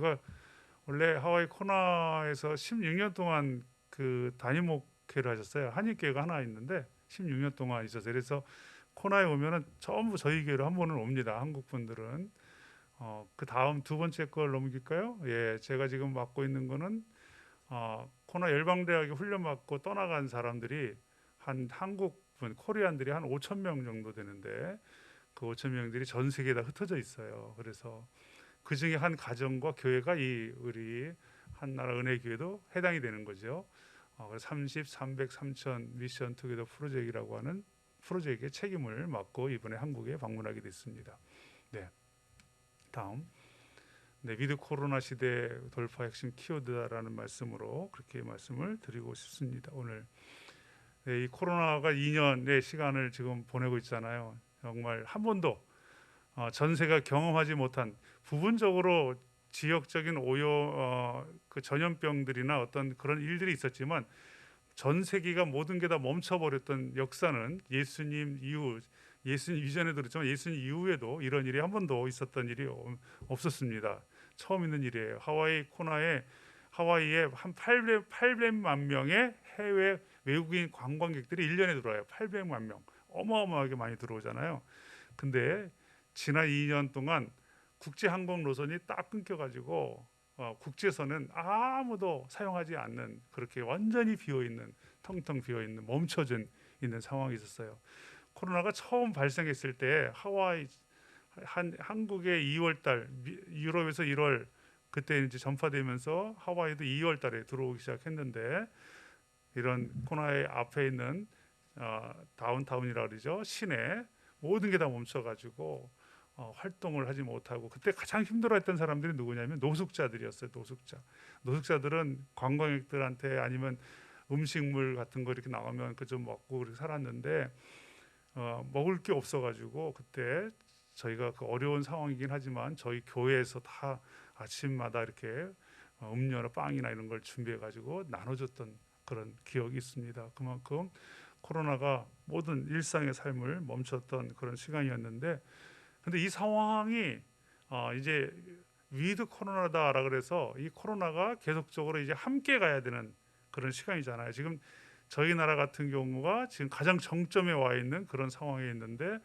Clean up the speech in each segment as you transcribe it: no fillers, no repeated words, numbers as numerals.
제가 원래 하와이 코나에서 16년 동안 그 담임 목회를 하셨어요. 한인교회가 하나 있는데 16년 동안 있었어요. 그래서 코나에 오면은 전부 저희 교회로 한 번은 옵니다. 한국 분들은. 그 다음 두 번째 걸 넘길까요? 예, 제가 지금 맡고 있는 거는 코나 열방대학에 훈련 받고 떠나간 사람들이 한 한국 분 코리안들이 한 5천 명 정도 되는데 그 5천 명들이 전 세계에 다 흩어져 있어요. 그래서 그 중에 한 가정과 교회가 이 우리 한나라 은혜교회도 해당이 되는 거죠. 그래서 30, 300, 3000 미션 투게더 프로젝트라고 하는 프로젝트의 책임을 맡고 이번에 한국에 방문하게 됐습니다. 네, 다음. 네, 위드 코로나 시대 돌파 핵심 키워드라는 말씀으로 그렇게 말씀을 드리고 싶습니다. 오늘 네, 이 코로나가 2년의 시간을 지금 보내고 있잖아요. 정말 한 번도 전세가 경험하지 못한 부분적으로 지역적인 오요 그 전염병들이나 어떤 그런 일들이 있었지만 전 세계가 모든 게 다 멈춰버렸던 역사는 예수님 이후 예수님 이전에도 그렇지만 예수님 이후에도 이런 일이 한 번도 있었던 일이 없었습니다. 처음 있는 일이에요. 하와이에 한 800만 명의 해외 외국인 관광객들이 1년에 들어와요. 800만 명. 어마어마하게 많이 들어오잖아요. 근데 지난 2년 동안 국제 항공 노선이 딱 끊겨가지고 국제선은 아무도 사용하지 않는 그렇게 완전히 비어 있는 텅텅 비어 있는 멈춰진 있는 상황이 있었어요. 코로나가 처음 발생했을 때 한국의 2월달 유럽에서 1월 그때 이제 전파되면서 하와이도 2월달에 들어오기 시작했는데 이런 코로나의 앞에 있는 다운타운이라 그러죠 시내 모든 게 다 멈춰가지고 활동을 하지 못하고 그때 가장 힘들어했던 사람들이 누구냐면 노숙자들이었어요. 노숙자들은 관광객들한테 아니면 음식물 같은 거 이렇게 나오면 그 좀 먹고 그렇게 살았는데 먹을 게 없어가지고 그때 저희가 그 어려운 상황이긴 하지만 저희 교회에서 다 아침마다 이렇게 음료나 빵이나 이런 걸 준비해가지고 나눠줬던 그런 기억이 있습니다. 그만큼 코로나가 모든 일상의 삶을 멈췄던 그런 시간이었는데 근데 이 상황이 이제 위드 코로나다라 그래서 이 코로나가 계속적으로 이제 함께 가야 되는 그런 시간이잖아요. 지금 저희 나라 같은 경우가 지금 가장 정점에 와 있는 그런 상황에 있는데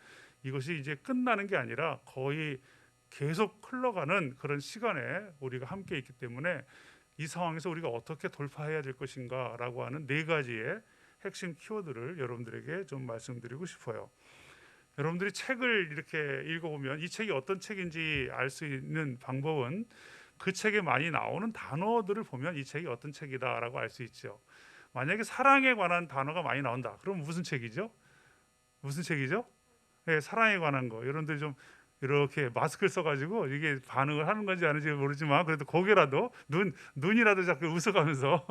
이것이 이제 끝나는 게 아니라 거의 계속 흘러가는 그런 시간에 우리가 함께 있기 때문에 이 상황에서 우리가 어떻게 돌파해야 될 것인가라고 하는 네 가지의 핵심 키워드를 여러분들에게 좀 말씀드리고 싶어요. 여러분들이 책을 이렇게 읽어보면 이 책이 어떤 책인지 알 수 있는 방법은 그 책에 많이 나오는 단어들을 보면 이 책이 어떤 책이다라고 알 수 있죠. 만약에 사랑에 관한 단어가 많이 나온다. 그럼 무슨 책이죠? 무슨 책이죠? 네, 사랑에 관한 거. 여러분들 좀 이렇게 마스크를 써가지고 이게 반응을 하는 건지 아닌지 모르지만 그래도 고개라도 눈이라도 자꾸 웃어가면서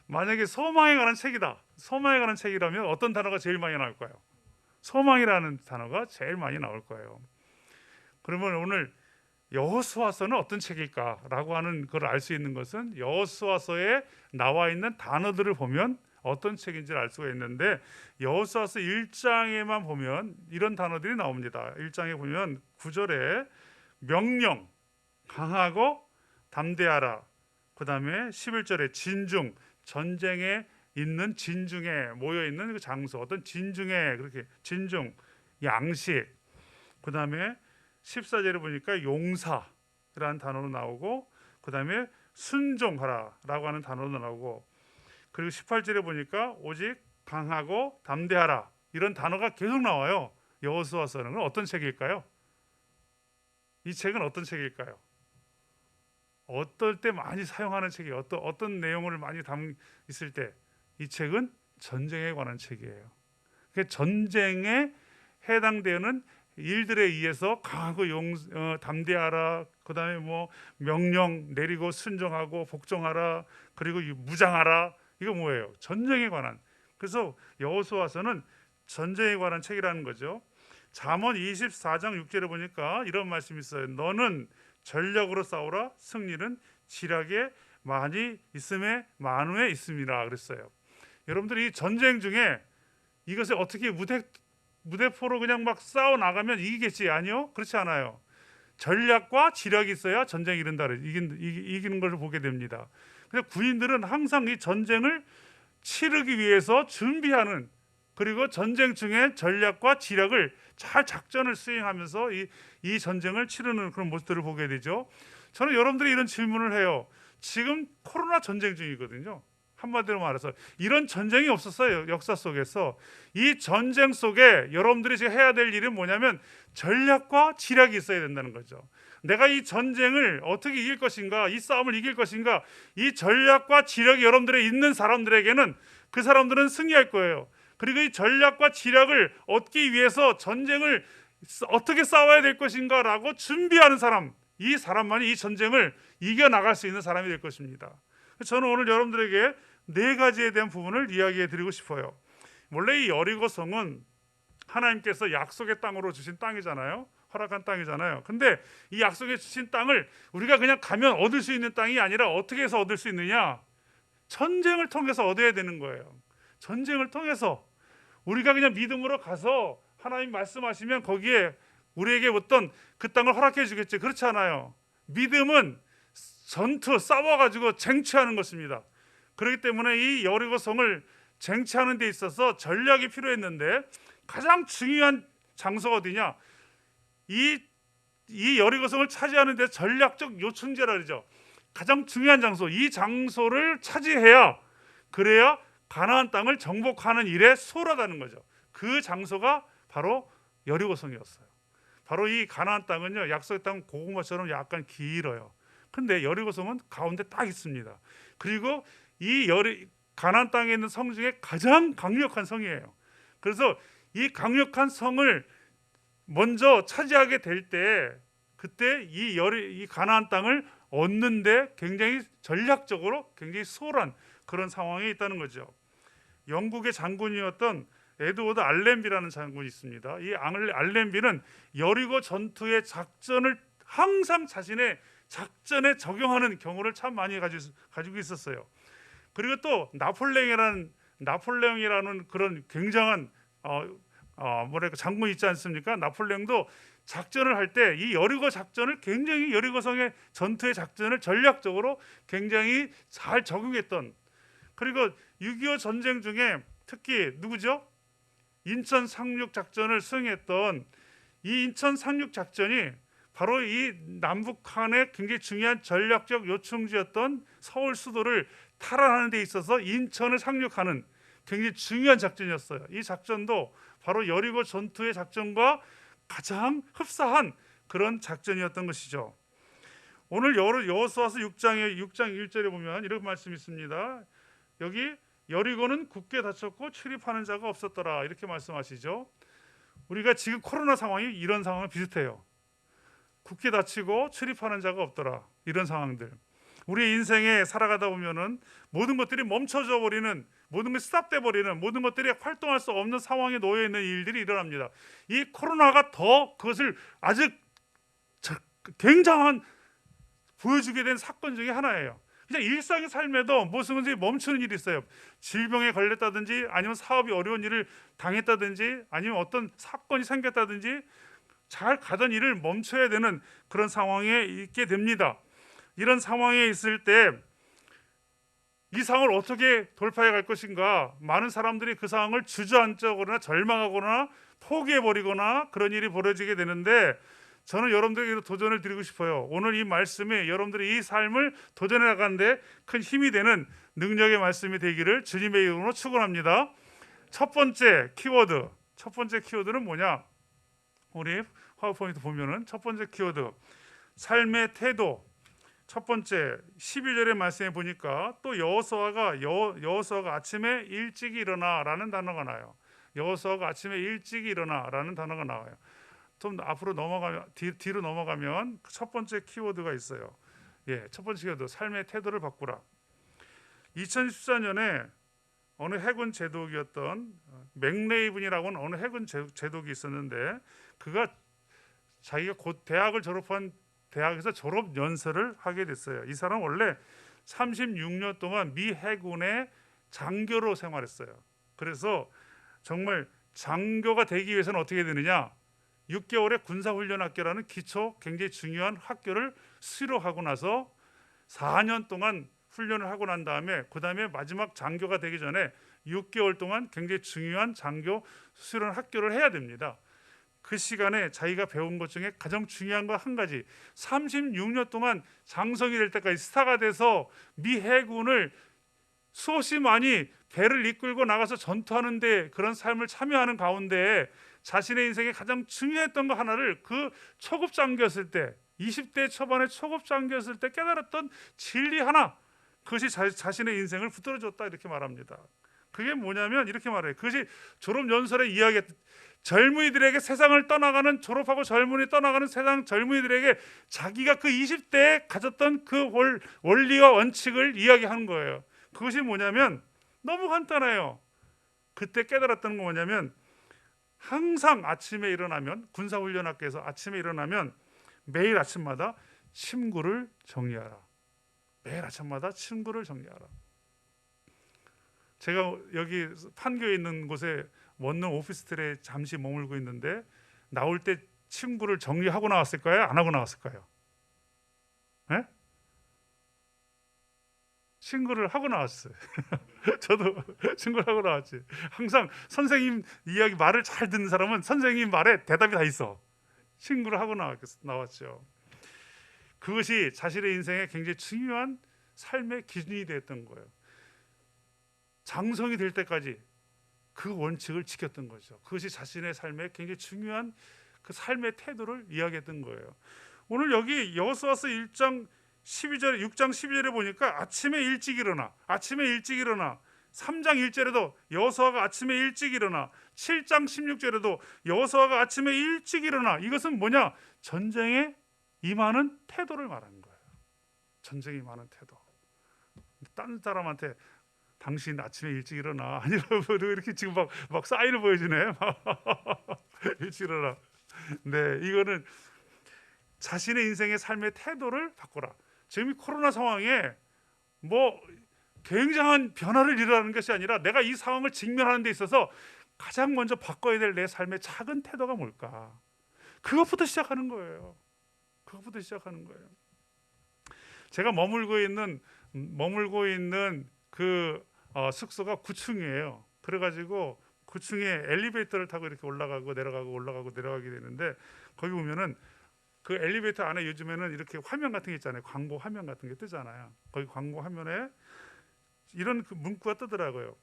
만약에 소망에 관한 책이다. 소망에 관한 책이라면 어떤 단어가 제일 많이 나올까요? 소망이라는 단어가 제일 많이 나올 거예요. 그러면 오늘 여호수아서는 어떤 책일까라고 하는 걸 알 수 있는 것은 여호수아서에 나와 있는 단어들을 보면 어떤 책인지를 알 수가 있는데 여호수아서 1장에만 보면 이런 단어들이 나옵니다. 1장에 보면 9절에 명령, 강하고 담대하라. 그다음에 11절에 진중, 전쟁에 있는 진중에 모여 있는 그 장소, 어떤 진중에 그렇게 진중, 양식. 그다음에 14절에 보니까 용사라는 단어로 나오고 그다음에 순종하라라고 하는 단어로 나오고 그리고 18절에 보니까 오직 강하고 담대하라 이런 단어가 계속 나와요. 여호수아서는 어떤 책일까요? 이 책은 어떤 책일까요? 어떨 때 많이 사용하는 책이 어떤 내용을 많이 담 있을 때 이 책은 전쟁에 관한 책이에요. 그 전쟁에 해당되는 일들에 의해서 강하고 담대하라. 그다음에 뭐 명령 내리고 순종하고 복종하라. 그리고 무장하라. 이거 뭐예요? 전쟁에 관한. 그래서 여호수아서는 전쟁에 관한 책이라는 거죠. 잠언 24장 6절에 보니까 이런 말씀이 있어요. 너는 전력으로 싸우라. 승리는 지략에 많이 있음에 만후에 있음이라 그랬어요. 여러분들이 전쟁 중에 이것을 어떻게 무대포로 그냥 막 싸워 나가면 이기겠지? 아니요, 그렇지 않아요. 전략과 지략이 있어야 전쟁이 이른다. 이기는 것을 보게 됩니다. 그래서 군인들은 항상 이 전쟁을 치르기 위해서 준비하는, 그리고 전쟁 중에 전략과 지략을 잘 작전을 수행하면서 이 전쟁을 치르는 그런 모습들을 보게 되죠. 저는 여러분들이 이런 질문을 해요. 지금 코로나 전쟁 중이거든요. 한마디로 말해서 이런 전쟁이 없었어요. 역사 속에서. 이 전쟁 속에 여러분들이 지금 해야 될 일은 뭐냐면 전략과 지략이 있어야 된다는 거죠. 내가 이 전쟁을 어떻게 이길 것인가, 이 싸움을 이길 것인가, 이 전략과 지략이 여러분들의 있는 사람들에게는 그 사람들은 승리할 거예요. 그리고 이 전략과 지략을 얻기 위해서 전쟁을 어떻게 싸워야 될 것인가라고 준비하는 사람, 이 사람만이 이 전쟁을 이겨나갈 수 있는 사람이 될 것입니다. 저는 오늘 여러분들에게 네 가지에 대한 부분을 이야기해 드리고 싶어요. 원래 이 여리고성은 하나님께서 약속의 땅으로 주신 땅이잖아요. 허락한 땅이잖아요. 근데 이 약속해 주신 땅을 우리가 그냥 가면 얻을 수 있는 땅이 아니라 어떻게 해서 얻을 수 있느냐? 전쟁을 통해서 얻어야 되는 거예요. 전쟁을 통해서 우리가 그냥 믿음으로 가서 하나님 말씀하시면 거기에 우리에게 어떤 그 땅을 허락해 주겠지. 그렇지 않아요. 믿음은 전투 싸워가지고 쟁취하는 것입니다. 그렇기 때문에 이 여리고성을 쟁취하는 데 있어서 전략이 필요했는데 가장 중요한 장소가 어디냐? 이 여리고성을 차지하는 데 전략적 요충지라 그러죠. 가장 중요한 장소, 이 장소를 차지해야, 그래야 가나안 땅을 정복하는 일에 수월하다는 거죠. 그 장소가 바로 여리고성이었어요. 바로 이 가나안 땅은요, 약속의 땅은 고구마처럼 약간 길어요. 근데 여리고성은 가운데 딱 있습니다. 그리고 이 가나안 땅에 있는 성 중에 가장 강력한 성이에요. 그래서 이 강력한 성을 먼저 차지하게 될 때, 그때 이 가나안 땅을 얻는데 굉장히 전략적으로 굉장히 수월한 그런 상황에 있다는 거죠. 영국의 장군이었던 에드워드 알렌비라는 장군이 있습니다. 이 알렌비는 여리고 전투의 작전을 항상 자신의 작전에 적용하는 경우를 참 많이 가지고 있었어요. 그리고 또 나폴레옹이라는 그런 굉장한 장군이 있지 않습니까? 나폴레옹도 작전을 할 때 이 여리고 작전을 굉장히, 여리고성의 전투의 작전을 전략적으로 굉장히 잘 적용했던, 그리고 6.25 전쟁 중에 특히 누구죠? 인천 상륙 작전을 수행했던 이 인천 상륙 작전이 바로 이 남북한의 굉장히 중요한 전략적 요충지였던 서울 수도를 탈환하는 데 있어서 인천을 상륙하는 굉장히 중요한 작전이었어요. 이 작전도 바로 여리고 전투의 작전과 가장 흡사한 그런 작전이었던 것이죠. 오늘 여호수아서 6장 1절에 보면 이런 말씀이 있습니다. 여기 여리고는 굳게 닫혔고 출입하는 자가 없었더라, 이렇게 말씀하시죠. 우리가 지금 코로나 상황이 이런 상황과 비슷해요. 굳게 닫히고 출입하는 자가 없더라, 이런 상황들. 우리 인생에 살아가다 보면은 모든 것들이 멈춰져 버리는, 모든 것이 스탑돼 버리는, 모든 것들이 활동할 수 없는 상황에 놓여 있는 일들이 일어납니다. 이 코로나가 더 그것을 아주 굉장한 보여주게 된 사건 중에 하나예요. 그냥 일상의 삶에도 무슨 것이 멈추는 일이 있어요. 질병에 걸렸다든지, 아니면 사업이 어려운 일을 당했다든지, 아니면 어떤 사건이 생겼다든지, 잘 가던 일을 멈춰야 되는 그런 상황에 있게 됩니다. 이런 상황에 있을 때 이 상황을 어떻게 돌파해 갈 것인가, 많은 사람들이 그 상황을 주저앉거나 절망하거나 포기해버리거나 그런 일이 벌어지게 되는데, 저는 여러분들에게 도전을 드리고 싶어요. 오늘 이 말씀이 여러분들이 이 삶을 도전해 나가는데 큰 힘이 되는 능력의 말씀이 되기를 주님의 이름으로 축원합니다. 첫 번째 키워드는 뭐냐? 우리 파워포인트 보면은 첫 번째 키워드, 삶의 태도. 첫 번째 12절의 말씀에 보니까 또 여호수아가 아침에 일찍 일어나라는 단어가 나와요. 여호수아가 아침에 일찍 일어나라는 단어가 나와요. 좀 앞으로 뒤로 넘어가면 첫 번째 키워드가 있어요. 첫 번째 키워드, 삶의 태도를 바꾸라. 2014년에 어느 해군 제독이었던 맥레이븐이라고는 어느 해군 제독이 있었는데, 그가 자기가 곧 대학을 졸업한 대학에서 졸업 연설을 하게 됐어요. 이 사람 원래 36년 동안 미 해군의 장교로 생활했어요. 그래서 정말 장교가 되기 위해서는 어떻게 되느냐? 6개월의 군사훈련학교라는 기초 굉장히 중요한 학교를 수료하고 나서 4년 동안 훈련을 하고 난 다음에 그 다음에 마지막 장교가 되기 전에 6개월 동안 굉장히 중요한 장교 수련 학교를 해야 됩니다. 그 시간에 자기가 배운 것 중에 가장 중요한 거 한 가지, 36년 동안 장성이 될 때까지 스타가 돼서 미 해군을 수없이 많이 배를 이끌고 나가서 전투하는데 그런 삶을 참여하는 가운데 자신의 인생에 가장 중요했던 거 하나를 그 초급 장교였을 때, 20대 초반의 초급 장교였을 때 깨달았던 진리 하나, 그것이 자신의 인생을 붙들어 줬다 이렇게 말합니다. 그게 뭐냐면 이렇게 말해요. 그것이 졸업 연설의 이야기, 젊은이들에게 세상을 떠나가는, 졸업하고 젊은이 떠나가는 세상 젊은이들에게 자기가 그 20대에 가졌던 그 원리와 원칙을 이야기하는 거예요. 그것이 뭐냐면 너무 간단해요. 그때 깨달았던 건 뭐냐면 항상 아침에 일어나면, 군사훈련학교에서 아침에 일어나면 매일 아침마다 침구를 정리하라. 매일 아침마다 침구를 정리하라. 제가 여기 판교에 있는 곳에 원룸 오피스텔에 잠시 머물고 있는데 나올 때 침구를 정리하고 나왔을까요? 안 하고 나왔을까요? 네? 친구를 하고 나왔어요. 저도 친구를 하고 나왔지. 항상 선생님 이야기 말을 잘 듣는 사람은 선생님 말에 대답이 다 있어. 친구를 하고 나왔죠. 그것이 자신의 인생에 굉장히 중요한 삶의 기준이 되었던 거예요. 장성이 될 때까지 그 원칙을 지켰던 거죠. 그것이 자신의 삶에 굉장히 중요한 그 삶의 태도를 이야기했던 거예요. 오늘 여기 여호수아서 1장 12절, 6장 12절에 보니까 아침에 일찍 일어나, 아침에 일찍 일어나. 3장 1절에도 여호수아가 아침에 일찍 일어나, 7장 16절에도 여호수아가 아침에 일찍 일어나. 이것은 뭐냐? 전쟁에 임하는 태도를 말하는 거예요. 전쟁에 임하는 태도. 다른 사람한테 당신 아침에 일찍 일어나 아니라고 이렇게 지금 막 사인을 보여주네. 일찍 일어나. 네, 이거는 자신의 인생의 삶의 태도를 바꾸라. 지금 이 코로나 상황에 뭐 굉장한 변화를 일어나는 것이 아니라 내가 이 상황을 직면하는 데 있어서 가장 먼저 바꿔야 될 내 삶의 작은 태도가 뭘까? 그것부터 시작하는 거예요. 그것부터 시작하는 거예요. 제가 머물고 있는 그 숙소가 9층이에요. 그래가지고 9층에 엘리베이터를 타고 이렇게 올라가고 내려가게 되는데 거기 보면은 그 엘리베이터 안에 요즘에는 이렇게 화면 같은 게 있잖아요. 광고 화면 같은 게 뜨잖아요. 거기 광고 화면에 이런 그 문구가 뜨더라고요.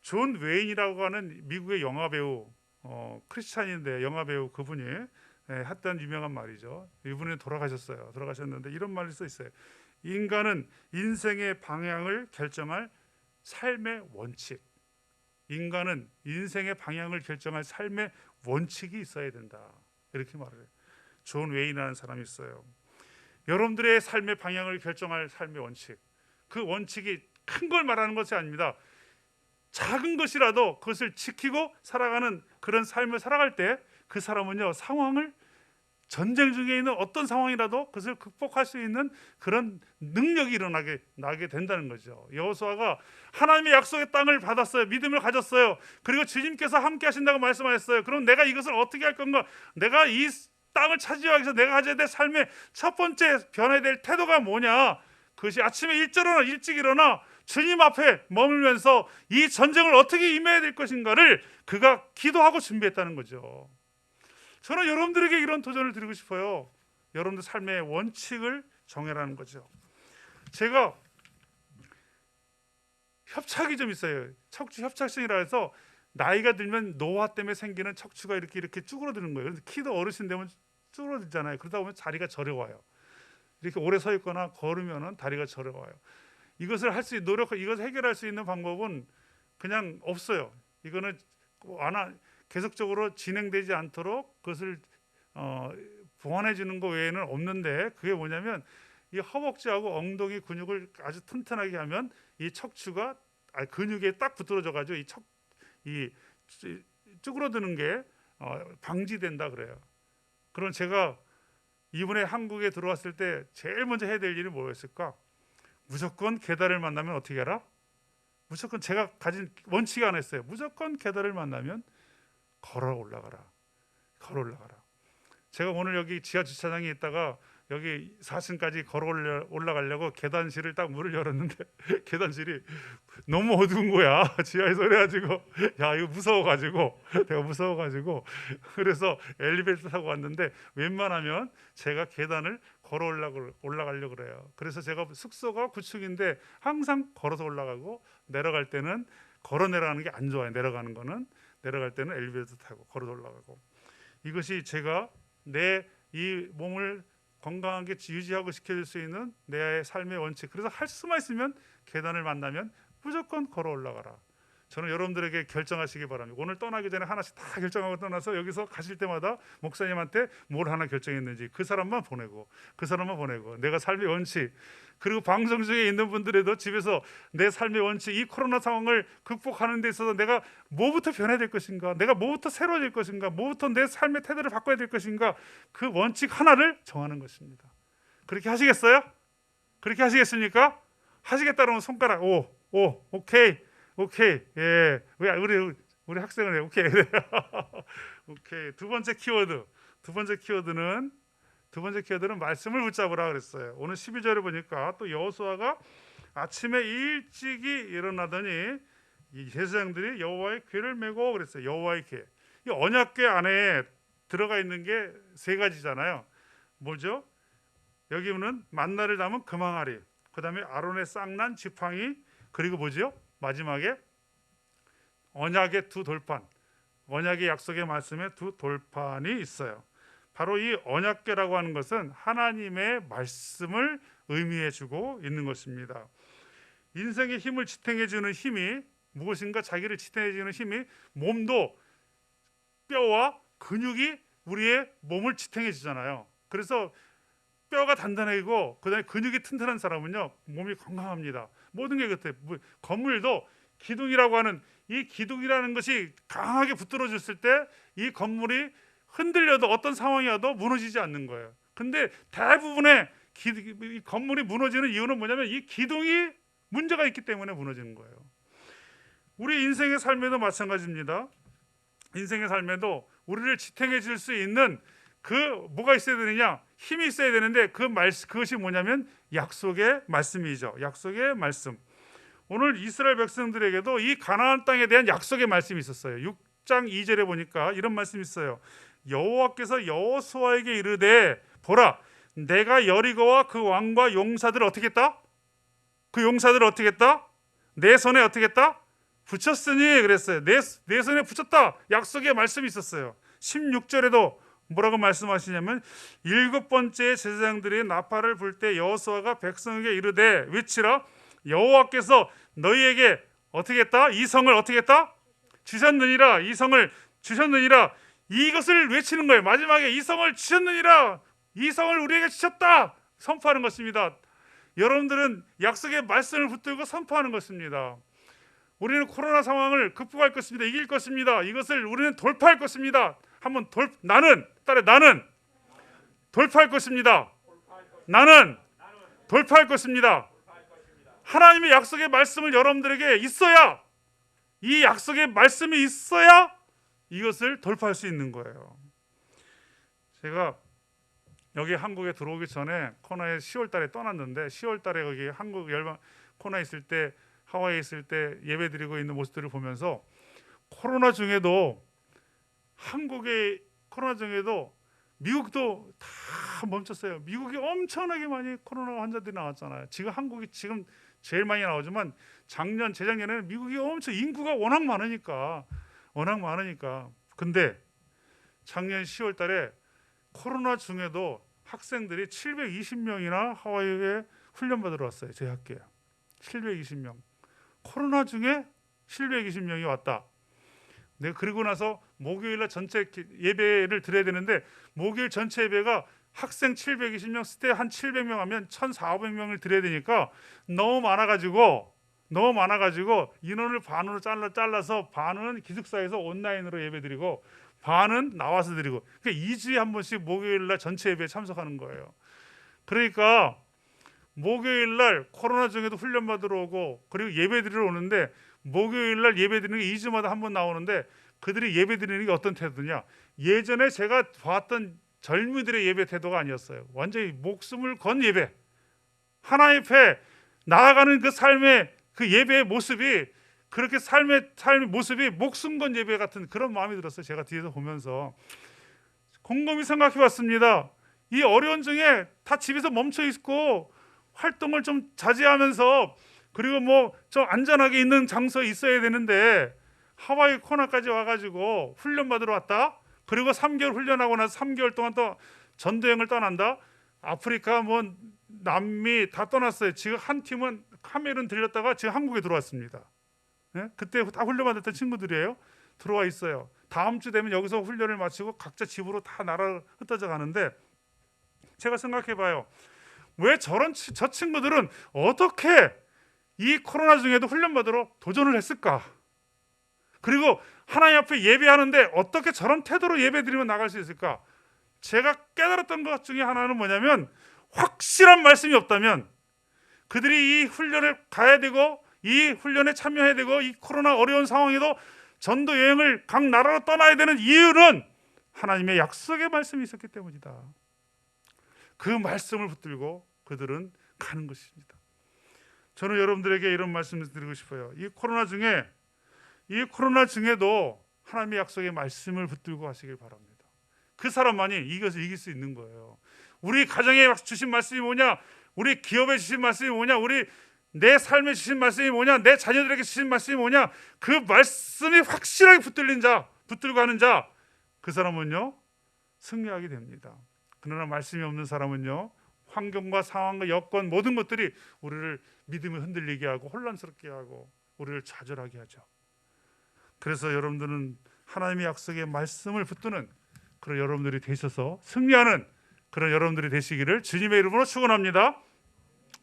존 웨인이라고 하는 미국의 영화 배우, 크리스찬인데 영화 배우 그분이 했던 유명한 말이죠. 이분이 돌아가셨는데 이런 말이 써 있어요. 인간은 인생의 방향을 결정할 삶의 원칙. 인간은 인생의 방향을 결정할 삶의 원칙이 있어야 된다. 이렇게 말을 해요. 존 웨인이라는 사람이 있어요. 여러분들의 삶의 방향을 결정할 삶의 원칙. 그 원칙이 큰 걸 말하는 것이 아닙니다. 작은 것이라도 그것을 지키고 살아가는 그런 삶을 살아갈 때 그 사람은요, 상황을, 전쟁 중에 있는 어떤 상황이라도 그것을 극복할 수 있는 그런 능력이 나게 된다는 거죠. 여호수아가 하나님의 약속의 땅을 받았어요. 믿음을 가졌어요. 그리고 주님께서 함께 하신다고 말씀하셨어요. 그럼 내가 이것을 어떻게 할 건가? 내가 이 땅을 차지하기 위해서 내가 가져야 될 삶의 첫 번째 변해야 될 태도가 뭐냐? 그것이 아침에 일찍 일어나 주님 앞에 머물면서 이 전쟁을 어떻게 임해야 될 것인가를 그가 기도하고 준비했다는 거죠. 저는 여러분들에게 이런 도전을 드리고 싶어요. 여러분들 삶의 원칙을 정해라는 거죠. 제가 협착이 좀 있어요. 척추 협착증이라 해서 나이가 들면 노화 때문에 생기는 척추가 이렇게 쭈그러드는 거예요. 그래서 키도 어르신 되면 쭈그러들잖아요. 그러다 보면 다리가 저려와요. 이렇게 오래 서 있거나 걸으면은 다리가 저려와요. 이것을 해결할 수 있는 방법은 그냥 없어요. 이거는 계속적으로 진행되지 않도록 그것을 보완해 주는 것 외에는 없는데, 그게 뭐냐면 이 허벅지하고 엉덩이 근육을 아주 튼튼하게 하면 이 척추가 근육에 딱 붙들어져 가지고 이 쭈그러드는 게 방지된다 그래요. 그럼 제가 이번에 한국에 들어왔을 때 제일 먼저 해야 될 일이 뭐였을까? 무조건 계단을 만나면 어떻게 해라? 무조건 제가 가진 원칙이 하나 있어요. 무조건 계단을 만나면 걸어 올라가라. 제가 오늘 여기 지하 주차장에 있다가 여기 4층까지 걸어 올라가려고 계단실을 딱 문을 열었는데 계단실이 너무 어두운 거야. 지하에서. 그래가지고 야, 이거 무서워가지고 내가 무서워가지고 그래서 엘리베이터 타고 왔는데 웬만하면 제가 계단을 걸어 올라가려고 그래요. 그래서 제가 숙소가 9층인데 항상 걸어서 올라가고 내려갈 때는 걸어 내려가는 게 안 좋아요. 내려갈 때는 엘리베이터 타고 걸어서 올라가고. 이것이 제가 내 이 몸을 건강하게 유지하고 지켜줄 수 있는 내 삶의 원칙. 그래서 할 수만 있으면 계단을 만나면 무조건 걸어 올라가라. 저는 여러분들에게 결정하시기 바랍니다. 오늘 떠나기 전에 하나씩 다 결정하고 떠나서 여기서 가실 때마다 목사님한테 뭘 하나 결정했는지 그 사람만 보내고 내가 삶의 원칙. 그리고 방송 중에 있는 분들에도 집에서 내 삶의 원칙, 이 코로나 상황을 극복하는 데 있어서 내가 뭐부터 변해야 될 것인가, 내가 뭐부터 새로워질 것인가, 뭐부터 내 삶의 태도를 바꿔야 될 것인가, 그 원칙 하나를 정하는 것입니다. 그렇게 하시겠어요? 그렇게 하시겠습니까? 하시겠다면 손가락 오케이 예, 우리 학생은 오케이. 오케이. 두 번째 키워드는 말씀을 붙잡으라 그랬어요. 오늘 12절에 보니까 또 여호수아가 아침에 일찍이 일어나더니 이 제사장들이 여호와의 궤를 메고 그랬어요. 여호와의 궤. 이 언약궤 안에 들어가 있는 게 세 가지잖아요. 뭐죠? 여기는 만나를 담은 금항아리, 그다음에 아론의 쌍난 지팡이, 그리고 뭐죠? 마지막에 언약의 두 돌판, 언약의 약속의 말씀에 두 돌판이 있어요. 바로 이 언약궤라고 하는 것은 하나님의 말씀을 의미해 주고 있는 것입니다. 인생의 힘을 지탱해 주는 힘이 무엇인가? 자기를 지탱해 주는 힘이 몸도 뼈와 근육이 우리의 몸을 지탱해 주잖아요. 그래서 뼈가 단단하고 그다음에 근육이 튼튼한 사람은요 몸이 건강합니다. 모든 게 그때 건물도 기둥이라고 하는 이 기둥이라는 것이 강하게 붙들어 줬을 때 이 건물이 흔들려도 어떤 상황이 와도 무너지지 않는 거예요. 근데 대부분의 이 건물이 무너지는 이유는 뭐냐면 이 기둥이 문제가 있기 때문에 무너지는 거예요. 우리 인생의 삶에도 마찬가지입니다. 인생의 삶에도 우리를 지탱해 줄 수 있는 그 뭐가 있어야 되느냐? 힘이 있어야 되는데 그것이 뭐냐면 약속의 말씀이죠. 약속의 말씀. 오늘 이스라엘 백성들에게도 이 가나안 땅에 대한 약속의 말씀이 있었어요. 6장 2절에 보니까 이런 말씀이 있어요. 여호와께서 여호수아에게 이르되 보라, 내가 여리고와 그 왕과 용사들을 어떻게 했다? 그 용사들을 어떻게 했다? 내 손에 어떻게 했다? 붙였으니 그랬어요. 내 손에 붙였다. 약속의 말씀이 있었어요. 16절에도 뭐라고 말씀하시냐면 7번째 제사장들이 나팔을 불 때 여호수아가 백성에게 이르되 외치라, 여호와께서 너희에게 어떻게 했다? 이 성을 어떻게 했다? 주셨느니라. 이 성을 주셨느니라. 이것을 외치는 거예요. 마지막에 이 성을 주셨느니라. 이 성을 우리에게 주셨다. 선포하는 것입니다. 여러분들은 약속의 말씀을 붙들고 선포하는 것입니다. 우리는 코로나 상황을 극복할 것입니다. 이길 것입니다. 이것을 우리는 돌파할 것입니다. 한번 나는 돌파할 것입니다. 나는 돌파할 것입니다. 하나님의 약속의 말씀을 여러분들에게 있어야, 이 약속의 말씀이 있어야 이것을 돌파할 수 있는 거예요. 제가 여기 한국에 들어오기 전에 코로나에 10월 달에 떠났는데 10월 달에 거기 한국 코로나 있을 때 하와이에 있을 때 예배드리고 있는 모습들을 보면서 코로나 중에도 한국의 코로나 중에도 미국도 다 멈췄어요. 미국이 엄청나게 많이 코로나 환자들이 나왔잖아요. 지금 한국이 지금 제일 많이 나오지만 재작년에는 미국이 엄청 인구가 워낙 많으니까 근데 작년 10월 달에 코로나 중에도 학생들이 720명이나 하와이에 훈련받으러 왔어요. 제 학교에 720명. 코로나 중에 720명이 왔다. 내가 그리고 나서 목요일날 전체 예배를 드려야 되는데 목요일 전체 예배가 학생 720명, 스태 한 700명 하면 1,400명을 드려야 되니까 너무 많아가지고 인원을 반으로 잘라서 반은 기숙사에서 온라인으로 예배드리고 반은 나와서 드리고, 그러니까 2주에 한 번씩 목요일날 전체 예배에 참석하는 거예요. 그러니까 목요일날 코로나 중에도 훈련받으러 오고 그리고 예배드리러 오는데 목요일날 예배드리는 게 2주마다 한 번 나오는데 그들이 예배드리는 게 어떤 태도냐? 예전에 제가 봤던 젊은이들의 예배 태도가 아니었어요. 완전히 목숨을 건 예배, 하나님 앞에 나아가는 그 삶의 그 예배의 모습이, 그렇게 삶의 모습이 목숨 건 예배 같은 그런 마음이 들었어요. 제가 뒤에서 보면서 곰곰이 생각해 봤습니다. 이 어려운 중에 다 집에서 멈춰 있고 활동을 좀 자제하면서, 그리고 뭐 좀 안전하게 있는 장소에 있어야 되는데 하와이 코나까지 와가지고 훈련 받으러 왔다. 그리고 3개월 훈련하고 나서 3개월 동안 또 전도여행을 떠난다. 아프리카 뭐 남미 다 떠났어요. 지금 한 팀은 카메룬 들렸다가 지금 한국에 들어왔습니다. 네? 그때 다 훈련 받았던 친구들이에요. 들어와 있어요. 다음 주 되면 여기서 훈련을 마치고 각자 집으로 다 나라 흩어져 가는데, 제가 생각해 봐요. 왜 저 친구들은 어떻게 이 코로나 중에도 훈련 받으러 도전을 했을까? 그리고 하나님 앞에 예배하는데 어떻게 저런 태도로 예배드리면 나갈 수 있을까? 제가 깨달았던 것 중에 하나는 뭐냐면, 확실한 말씀이 없다면 그들이 이 훈련을 가야 되고 이 훈련에 참여해야 되고 이 코로나 어려운 상황에도 전도 여행을 각 나라로 떠나야 되는 이유는 하나님의 약속의 말씀이 있었기 때문이다. 그 말씀을 붙들고 그들은 가는 것입니다. 저는 여러분들에게 이런 말씀을 드리고 싶어요. 이 코로나 중에도 하나님의 약속의 말씀을 붙들고 하시길 바랍니다. 그 사람만이 이것을 이길 수 있는 거예요. 우리 가정에 주신 말씀이 뭐냐? 우리 기업에 주신 말씀이 뭐냐? 내 삶에 주신 말씀이 뭐냐? 내 자녀들에게 주신 말씀이 뭐냐? 그 말씀이 확실하게 붙들고 하는 자, 그 사람은요 승리하게 됩니다. 그러나 말씀이 없는 사람은요, 환경과 상황과 여건 모든 것들이 우리를 믿음을 흔들리게 하고 혼란스럽게 하고 우리를 좌절하게 하죠. 그래서 여러분들은 하나님의 약속의 말씀을 붙드는 그런 여러분들이 되셔서 승리하는 그런 여러분들이 되시기를 주님의 이름으로 축원합니다.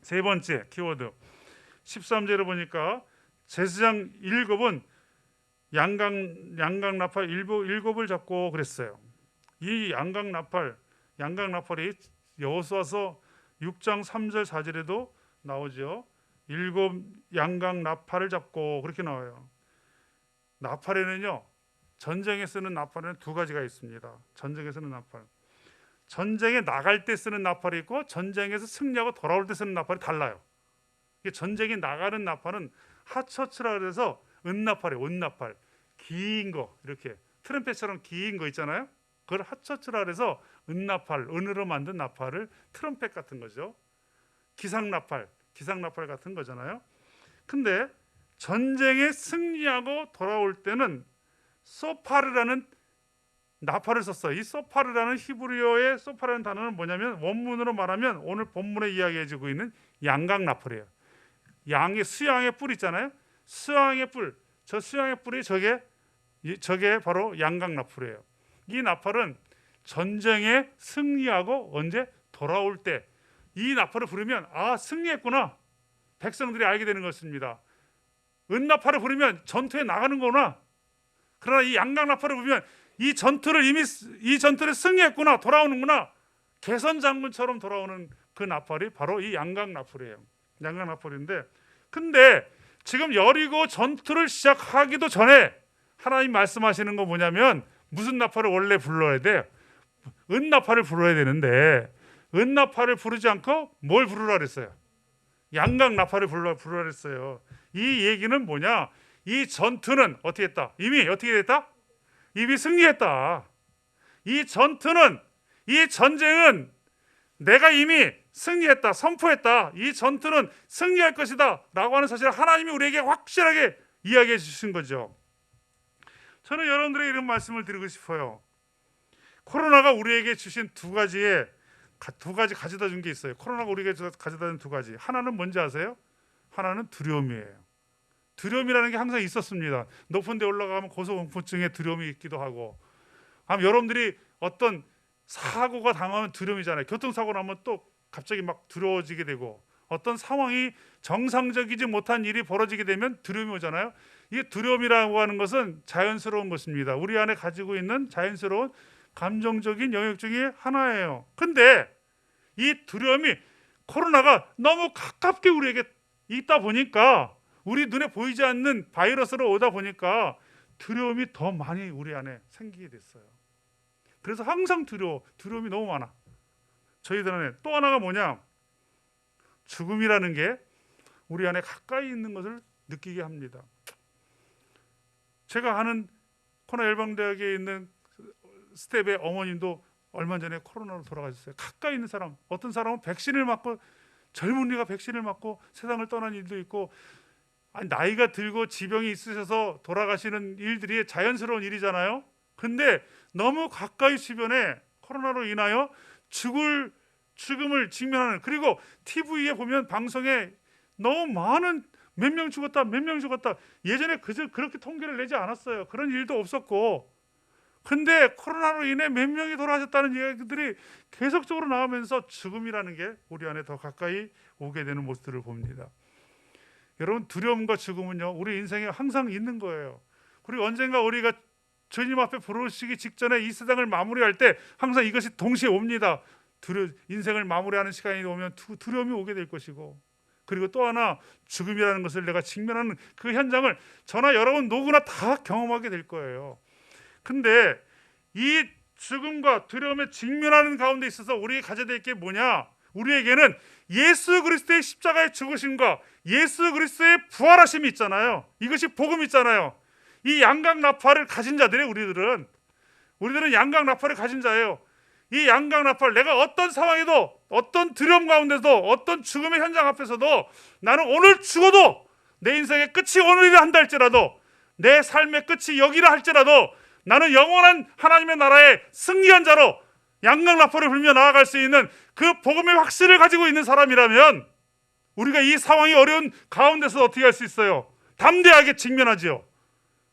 세 번째 키워드 13절에 보니까 제사장 7은 양각 나팔 7을 잡고 그랬어요. 이 양각 나팔이 여호수아서 6장 3절 4절에도 나오죠. 7 양각 나팔을 잡고 그렇게 나와요. 나팔에는요, 전쟁에 쓰는 나팔에는 두 가지가 있습니다. 전쟁에 쓰는 나팔, 전쟁에 나갈 때 쓰는 나팔이 있고 전쟁에서 승리하고 돌아올 때 쓰는 나팔이 달라요. 전쟁에 나가는 나팔은 하처츠라 그래서 은나팔이에요. 은나팔, 긴 거, 이렇게 트럼펫처럼 긴 거 있잖아요. 그걸 하처츠라 그래서 은나팔, 은으로 만든 나팔을 트럼펫 같은 거죠. 기상나팔 같은 거잖아요. 근데 전쟁에 승리하고 돌아올 때는 소파르라는 나팔을 썼어요. 이 소파르라는 히브리어의 소파르라는 단어는 뭐냐면, 원문으로 말하면 오늘 본문에 이야기해주고 있는 양각 나팔이에요. 양의 수양의 뿔 있잖아요. 수양의 뿔, 저 수양의 뿔이 저게 바로 양각 나팔이에요. 이 나팔은 전쟁에 승리하고 언제 돌아올 때 이 나팔을 부르면 승리했구나, 백성들이 알게 되는 것입니다. 은나팔을 부르면 전투에 나가는 거구나. 그러나 이 양각 나팔을 부르면 이 전투를 승리했구나, 돌아오는구나, 개선 장군처럼 돌아오는 그 나팔이 바로 이 양각 나팔이에요. 양각 나팔인데, 근데 지금 여리고 전투를 시작하기도 전에 하나님 말씀하시는 거 뭐냐면, 무슨 나팔을 원래 불러야 돼? 은나팔을 불러야 되는데 은나팔을 부르지 않고 뭘 부르라 그랬어요? 양각 나팔을 부르라 그랬어요. 이 얘기는 뭐냐? 이 전투는 어떻게 했다? 이미 어떻게 됐다? 이미 승리했다. 이 전쟁은 내가 이미 승리했다, 선포했다. 이 전투는 승리할 것이다 라고 하는 사실을 하나님이 우리에게 확실하게 이야기해 주신 거죠. 저는 여러분들에게 이런 말씀을 드리고 싶어요. 코로나가 우리에게 주신 두 가지 가져다 준 게 있어요. 코로나가 우리에게 가져다 준 두 가지. 하나는 뭔지 아세요? 하나는 두려움이에요. 두려움이라는 게 항상 있었습니다. 높은 데 올라가면 고소공포증에 두려움이 있기도 하고, 여러분들이 어떤 사고가 당하면 두려움이잖아요. 교통사고 나면 또 갑자기 막 두려워지게 되고, 어떤 상황이 정상적이지 못한 일이 벌어지게 되면 두려움이 오잖아요. 이게 두려움이라고 하는 것은 자연스러운 것입니다. 우리 안에 가지고 있는 자연스러운 감정적인 영역 중에 하나예요. 근데 이 두려움이 코로나가 너무 가깝게 우리에게 있다 보니까, 우리 눈에 보이지 않는 바이러스로 오다 보니까 두려움이 더 많이 우리 안에 생기게 됐어요. 그래서 항상 두려움이 너무 많아. 저희들 안에 또 하나가 뭐냐? 죽음이라는 게 우리 안에 가까이 있는 것을 느끼게 합니다. 제가 아는 코로나 열방대학에 있는 스텝의 어머님도 얼마 전에 코로나로 돌아가셨어요. 가까이 있는 사람, 어떤 사람은 백신을 맞고, 젊은이가 백신을 맞고 세상을 떠난 일도 있고, 아니, 나이가 들고 지병이 있으셔서 돌아가시는 일들이 자연스러운 일이잖아요. 근데 너무 가까이 주변에 코로나로 인하여 죽음을 직면하는, 그리고 TV에 보면 방송에 너무 많은 몇 명 죽었다, 몇 명 죽었다. 예전에 그렇게 통계를 내지 않았어요. 그런 일도 없었고. 근데 코로나로 인해 몇 명이 돌아가셨다는 이야기들이 계속적으로 나오면서 죽음이라는 게 우리 안에 더 가까이 오게 되는 모습들을 봅니다. 여러분, 두려움과 죽음은요, 우리 인생에 항상 있는 거예요. 그리고 언젠가 우리가 주님 앞에 부르시기 직전에 이 세상을 마무리할 때 항상 이것이 동시에 옵니다. 인생을 마무리하는 시간이 오면 두려움이 오게 될 것이고, 그리고 또 하나, 죽음이라는 것을 내가 직면하는 그 현장을 저나 여러분 누구나 다 경험하게 될 거예요. 근데 이 죽음과 두려움에 직면하는 가운데 있어서 우리가 가져야 될 게 뭐냐? 우리에게는 예수 그리스도의 십자가의 죽으심과 예수 그리스도의 부활하심이 있잖아요. 이것이 복음 있잖아요. 이 양강나팔을 가진 자들이 우리들은 양강나팔을 가진 자예요. 이 양강나팔, 내가 어떤 상황에도, 어떤 두려움 가운데도, 어떤 죽음의 현장 앞에서도, 나는 오늘 죽어도 내 인생의 끝이 오늘이라 한다 할지라도, 내 삶의 끝이 여기라 할지라도 나는 영원한 하나님의 나라의 승리한 자로 양강나팔을 불며 나아갈 수 있는 그 복음의 확신을 가지고 있는 사람이라면, 우리가 이 상황이 어려운 가운데서 어떻게 할 수 있어요? 담대하게 직면하지요.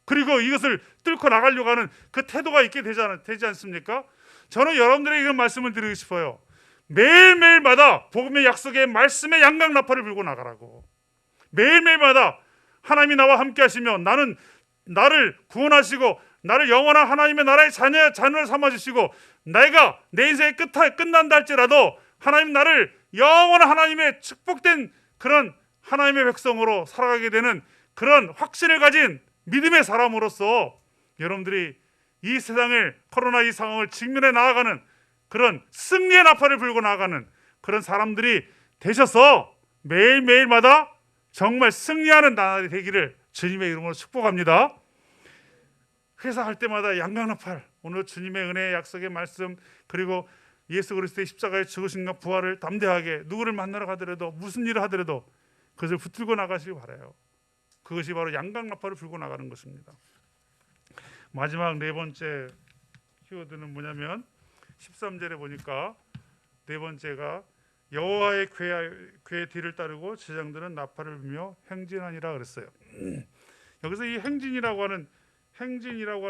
그리고 이것을 뚫고 나가려고 하는 그 태도가 있게 되지 않습니까? 저는 여러분들에게 이런 말씀을 드리고 싶어요. 매일매일마다 복음의 약속의 말씀의 양강나팔을 불고 나가라고. 매일매일마다 하나님이 나와 함께 하시며, 나를 구원하시고 나를 영원한 하나님의 나라의 자녀를 삼아주시고, 내가 내 인생의 끝난다 할지라도 하나님 나를 영원한 하나님의 축복된 그런 하나님의 백성으로 살아가게 되는 그런 확신을 가진 믿음의 사람으로서, 여러분들이 이 세상을, 코로나 이 상황을 직면해 나아가는 그런 승리의 나팔을 불고 나아가는 그런 사람들이 되셔서 매일매일마다 정말 승리하는 날이 되기를 주님의 이름으로 축복합니다. 회사할 때마다 양강나팔, 오늘 주님의 은혜의 약속의 말씀, 그리고 예수 그리스도의 십자가의 죽으심과 부활을 담대하게, 누구를 만나러 가더라도 무슨 일을 하더라도 그것을 붙들고 나가시기 바라요. 그것이 바로 양강나팔을 불고 나가는 것입니다. 마지막 네 번째 키워드는 뭐냐면 13절에 보니까 네 번째가 여호와의 궤 뒤를 따르고 제장들은 나팔을 불며 행진하니라 그랬어요. 여기서 이 행진이라고 하는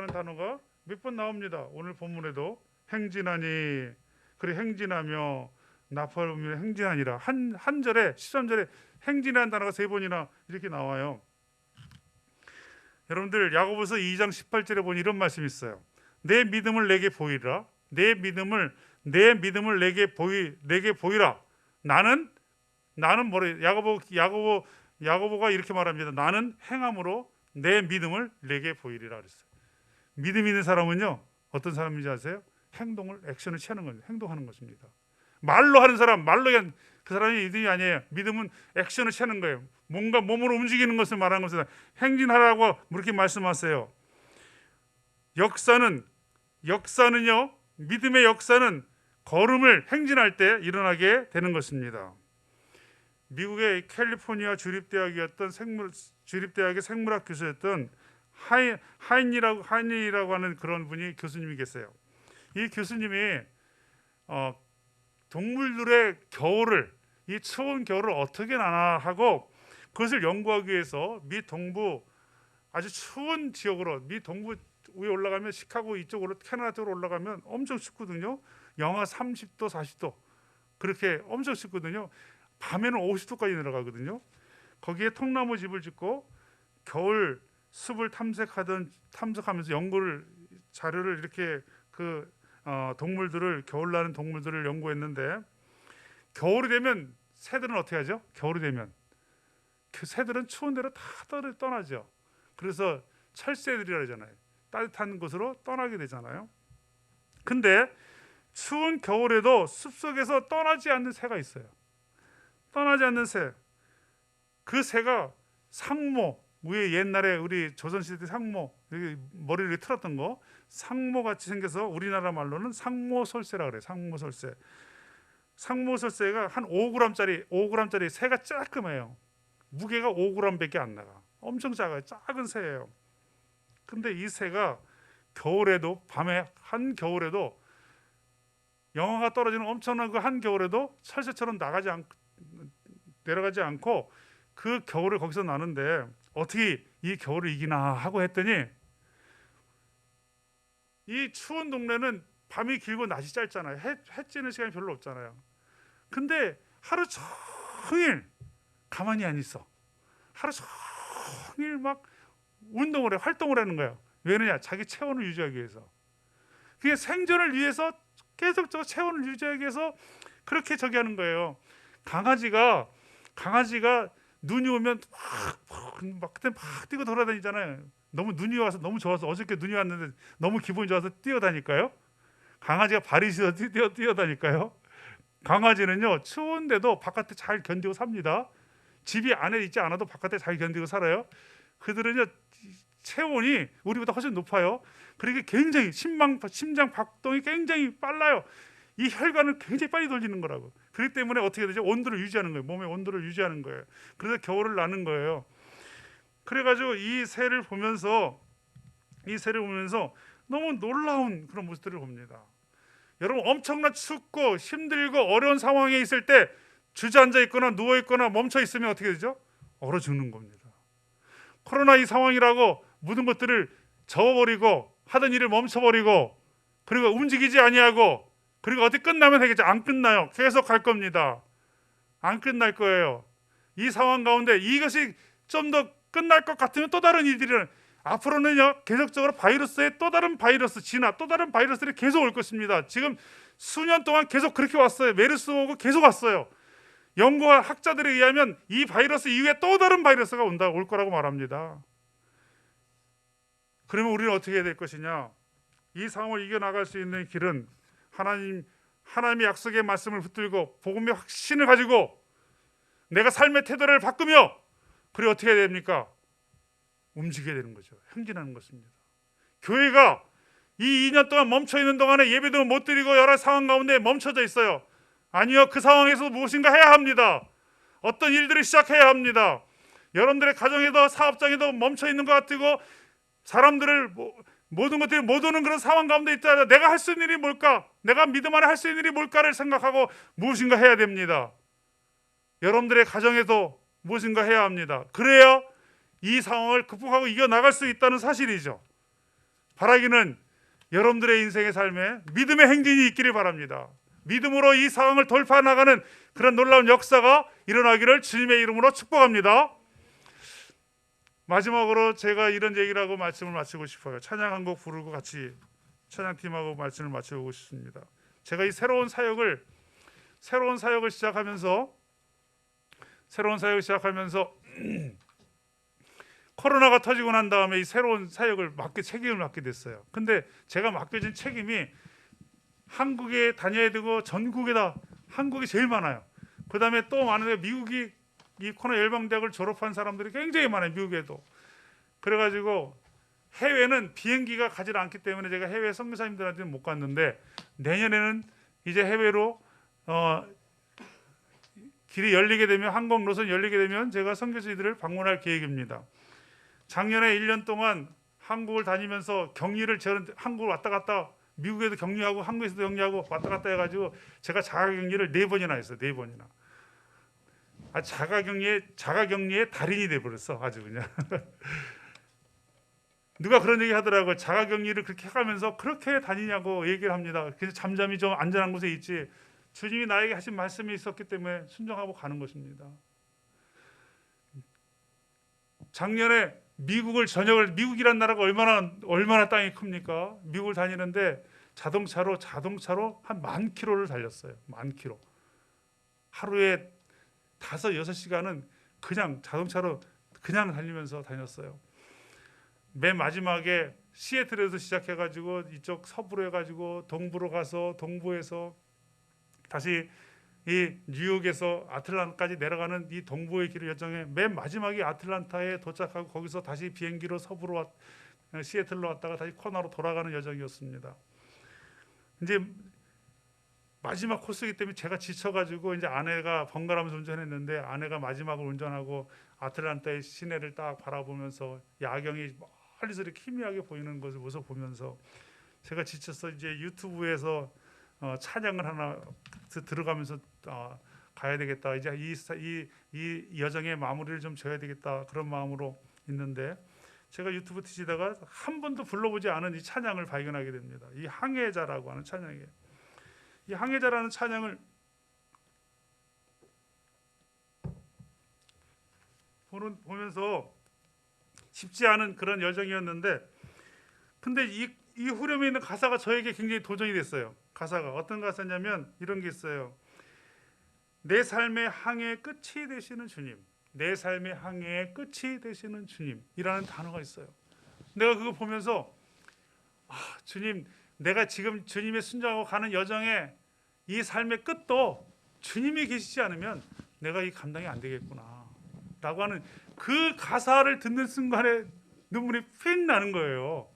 단어가 몇 번 나옵니다. 오늘 본문에도 행진하니, 그래 행진하며 나팔을 불며 행진하니라, 한 절에 13절에 행진이라는 단어가 세 번이나 이렇게 나와요. 여러분들, 야고보서 2장 18절에 보니 이런 말씀이 있어요. 내 믿음을 내게 보이라. 내 믿음을 내게 보이라. 나는 뭐래? 야고보가 이렇게 말합니다. 나는 행함으로 내 믿음을 내게 보이리라 그랬어요. 믿음 있는 사람은요, 어떤 사람인지 아세요? 액션을 취하는 겁니다. 행동하는 것입니다. 말로 하는 사람, 그 사람이 믿음이 아니에요. 믿음은 액션을 취하는 거예요. 뭔가 몸으로 움직이는 것을 말하는 것이다. 행진하라고 그렇게 말씀하세요. 역사는요, 믿음의 역사는 걸음을 행진할 때 일어나게 되는 것입니다. 미국의 캘리포니아 주립대학의 생물학 교수였던 하인이라고 하는 그런 분이 교수님이 계세요. 이 교수님이 동물들의 이 추운 겨울을 어떻게 나나 하고, 그것을 연구하기 위해서 미 동부 아주 추운 지역으로, 미 동부 위에 올라가면 시카고 이쪽으로, 캐나다 쪽으로 올라가면 엄청 춥거든요. 영하 30도 40도 그렇게 엄청 춥거든요. 밤에는 50도까지 내려가거든요. 거기에 통나무 집을 짓고 겨울 숲을 탐색하면서 자료를 이렇게 겨울 나는 동물들을 연구했는데, 겨울이 되면 새들은 어떻게 하죠? 겨울이 되면 그 새들은 추운 데로 다 떠나죠. 그래서 철새들이라 하잖아요. 따뜻한 곳으로 떠나게 되잖아요. 근데 추운 겨울에도 숲속에서 떠나지 않는 새가 있어요. 떠나지 않는 새. 그 새가 상모, 위에 옛날에 우리 조선시대 때 상모, 여기 머리를 틀었던 거, 상모같이 생겨서 우리나라 말로는 상모설새라 그래요. 상모설새. 상모설새가 한 5g짜리 새가 쬐끔해요. 무게가 5g밖에 안 나가. 엄청 작아요. 작은 새예요. 근데 이 새가 겨울에도, 밤에 한겨울에도, 영하가 떨어지는 엄청난 그 한겨울에도 설새처럼 내려가지 않고 그 겨울을 거기서 나는데 어떻게 이 겨울을 이기나 하고 했더니, 이 추운 동네는 밤이 길고 낮이 짧잖아요. 해 찌는 시간이 별로 없잖아요. 근데 하루 종일 가만히 안 있어. 하루 종일 막 활동을 하는 거예요. 왜냐? 자기 체온을 유지하기 위해서. 그게 생존을 위해서 계속적으로 체온을 유지하기 위해서 그렇게 하는 거예요. 강아지가 눈이 오면 그때 막 뛰고 돌아다니잖아요. 너무 눈이 와서 너무 좋아서, 어저께 눈이 왔는데 너무 기분이 좋아서 뛰어다닐까요? 강아지가 발이 시어서 뛰어다닐까요? 강아지는요, 추운데도 바깥에 잘 견디고 삽니다. 집이 안에 있지 않아도 바깥에 잘 견디고 살아요. 그들은요, 체온이 우리보다 훨씬 높아요. 그러니까 굉장히 심장 박동이 굉장히 빨라요. 이 혈관을 굉장히 빨리 돌리는 거라고. 그렇기 때문에 어떻게 되죠? 온도를 유지하는 거예요. 몸의 온도를 유지하는 거예요. 그래서 겨울을 나는 거예요. 그래가지고 이 새를 보면서 너무 놀라운 그런 모습들을 봅니다. 여러분, 엄청나 춥고 힘들고 어려운 상황에 있을 때 주저앉아 있거나 누워 있거나 멈춰 있으면 어떻게 되죠? 얼어 죽는 겁니다. 코로나 이 상황이라고 모든 것들을 접어버리고 하던 일을 멈춰버리고, 그리고 움직이지 아니하고, 그리고 어디 끝나면 되겠죠? 안 끝나요. 계속 갈 겁니다. 안 끝날 거예요. 이 상황 가운데 이것이 좀 더 끝날 것 같으면 또 다른 일들은, 앞으로는요, 계속적으로 또 다른 바이러스들이 계속 올 것입니다. 지금 수년 동안 계속 그렇게 왔어요. 메르스 오고 계속 왔어요. 연구와 학자들에 의하면 이 바이러스 이후에 또 다른 바이러스가 올 거라고 말합니다. 그러면 우리는 어떻게 해야 될 것이냐? 이 상황을 이겨나갈 수 있는 길은 하나님의 약속의 말씀을 붙들고 복음의 확신을 가지고 내가 삶의 태도를 바꾸며, 그리고 어떻게 해야 됩니까? 움직여야 되는 거죠. 행진하는 것입니다. 교회가 이 2년 동안 멈춰 있는 동안에 예배도 못 드리고 여러 상황 가운데 멈춰져 있어요. 아니요, 그 상황에서 무엇인가 해야 합니다. 어떤 일들을 시작해야 합니다. 여러분들의 가정에도 사업장에도 멈춰 있는 것 같고, 사람들을 모든 것들이 못 오는 그런 상황 가운데 있다. 내가 할 수 있는 일이 뭘까? 내가 믿음 안에 할 수 있는 일이 뭘까를 생각하고 무엇인가 해야 됩니다. 여러분들의 가정에도 무엇인가 해야 합니다. 그래야 이 상황을 극복하고 이겨나갈 수 있다는 사실이죠. 바라기는 여러분들의 인생의 삶에 믿음의 행진이 있기를 바랍니다. 믿음으로 이 상황을 돌파 나가는 그런 놀라운 역사가 일어나기를 주님의 이름으로 축복합니다. 마지막으로 제가 이런 얘기를 하고 말씀을 마치고 싶어요. 찬양 한 곡 부르고 같이 찬양팀하고 말씀을 마치고 싶습니다. 제가 이 새로운 사역을 시작하면서 코로나가 터지고 난 다음에 이 새로운 사역을 책임을 맡게 됐어요. 근데 제가 맡겨진 책임이 한국에 다녀야 되고, 전국에다 한국이 제일 많아요. 그 다음에 또 많은데 미국이 이 코로나 예방대학을 졸업한 사람들이 굉장히 많아요. 미국에도. 그래가지고 해외는 비행기가 가지 않기 때문에 제가 해외 선교사님들한테는 못 갔는데, 내년에는 이제 해외로 길이 열리게 되면, 항공 노선이 열리게 되면 제가 선교사들을 방문할 계획입니다. 작년에 1년 동안 한국을 다니면서 격리를, 한국을 왔다 갔다, 미국에도 격리하고 한국에서도 격리하고 왔다 갔다 해가지고 제가 자가격리를 4번이나 했어요. 4번이나. 자가격리의 달인이 돼버렸어. 아주 그냥. 누가 그런 얘기 하더라고요. 자가격리를 그렇게 해가면서 그렇게 다니냐고 얘기를 합니다. 그래서 잠잠히 좀 안전한 곳에 있지, 주님이 나에게 하신 말씀이 있었기 때문에 순종하고 가는 것입니다. 작년에 미국이란 나라가 얼마나 땅이 큽니까? 미국을 다니는데 자동차로 한 10,000km를 달렸어요. 10,000km. 하루에 5-6시간은 그냥 자동차로 그냥 달리면서 다녔어요. 맨 마지막에 시애틀에서 시작해가지고 이쪽 서부로 해가지고 동부로 가서 동부에서 다시 이 뉴욕에서 아틀란타까지 내려가는 이 동부의 길 여정에 맨 마지막에 아틀란타에 도착하고 거기서 다시 비행기로 서부로 시애틀로 왔다가 다시 코나로 돌아가는 여정이었습니다. 이제 마지막 코스이기 때문에 제가 지쳐가지고 이제 아내가 번갈아가면서 운전했는데 아내가 마지막으로 운전하고 아틀란타의 시내를 딱 바라보면서 야경이 멀리서 이렇게 희미하게 보이는 것을 모습 보면서 제가 지쳐서 이제 유튜브에서 찬양을 하나 들어가면서 가야 되겠다. 이제 이 여정의 마무리를 좀 져야 되겠다. 그런 마음으로 있는데 제가 유튜브 뒤지다가 한 번도 불러보지 않은 이 찬양을 발견하게 됩니다. 이 항해자라고 하는 찬양이에요. 이 항해자라는 찬양을 보면서 쉽지 않은 그런 여정이었는데 근데 이 후렴에 있는 가사가 저에게 굉장히 도전이 됐어요. 가사가 어떤 가사냐면 이런 게 있어요. 내 삶의 항해의 끝이 되시는 주님, 내 삶의 항해의 끝이 되시는 주님이라는 단어가 있어요. 내가 그거 보면서 주님, 내가 지금 주님의 순종하고 가는 여정에 이 삶의 끝도 주님이 계시지 않으면 내가 이 감당이 안 되겠구나 라고 하는 그 가사를 듣는 순간에 눈물이 휙 나는 거예요.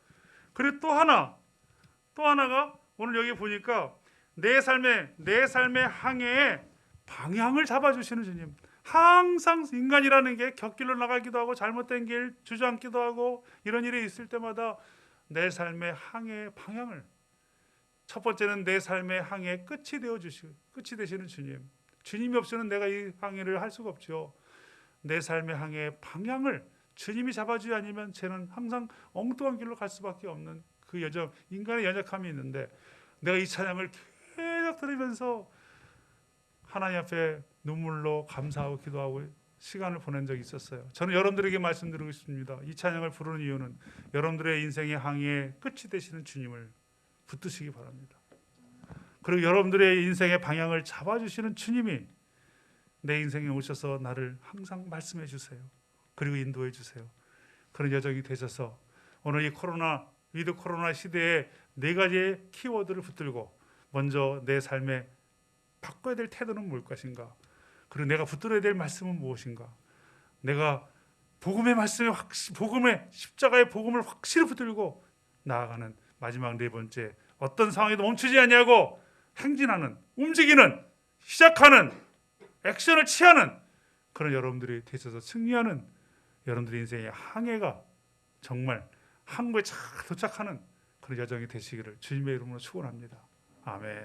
그리고 또 하나가 오늘 여기 보니까 내 삶의 항해에 방향을 잡아주시는 주님. 항상 인간이라는 게 곁길로 나가기도 하고 잘못된 길 주저앉기도 하고 이런 일이 있을 때마다 내 삶의 항해의 방향을, 첫 번째는 내 삶의 항해의 끝이 되시는 주님. 주님이 없이는 내가 이 항해를 할 수가 없죠. 내 삶의 항해의 방향을 주님이 잡아주지 않으면 쟤는 항상 엉뚱한 길로 갈 수밖에 없는 그 여정, 인간의 연약함이 있는데 내가 이 찬양을 계속 들으면서 하나님 앞에 눈물로 감사하고 기도하고 시간을 보낸 적이 있었어요. 저는 여러분들에게 말씀드리고 싶습니다. 이 찬양을 부르는 이유는 여러분들의 인생의 항해의 끝이 되시는 주님을 붙드시기 바랍니다. 그리고 여러분들의 인생의 방향을 잡아주시는 주님이 내 인생에 오셔서 나를 항상 말씀해 주세요. 그리고 인도해 주세요. 그런 여정이 되셔서 오늘 이 위드 코로나 시대에 4가지의 키워드를 붙들고 먼저 내 삶에 바꿔야 될 태도는 뭘 것인가? 그리고 내가 붙들어야 될 말씀은 무엇인가? 내가 복음의 말씀에 복음의 십자가의 복음을 확실히 붙들고 나아가는 마지막 4번째, 어떤 상황에도 멈추지 않냐고 행진하는, 움직이는, 시작하는, 액션을 취하는 그런 여러분들이 되셔서 승리하는 여러분들의 인생의 항해가 정말 항구에 잘 도착하는 그런 여정이 되시기를 주님의 이름으로 축원합니다. 아멘.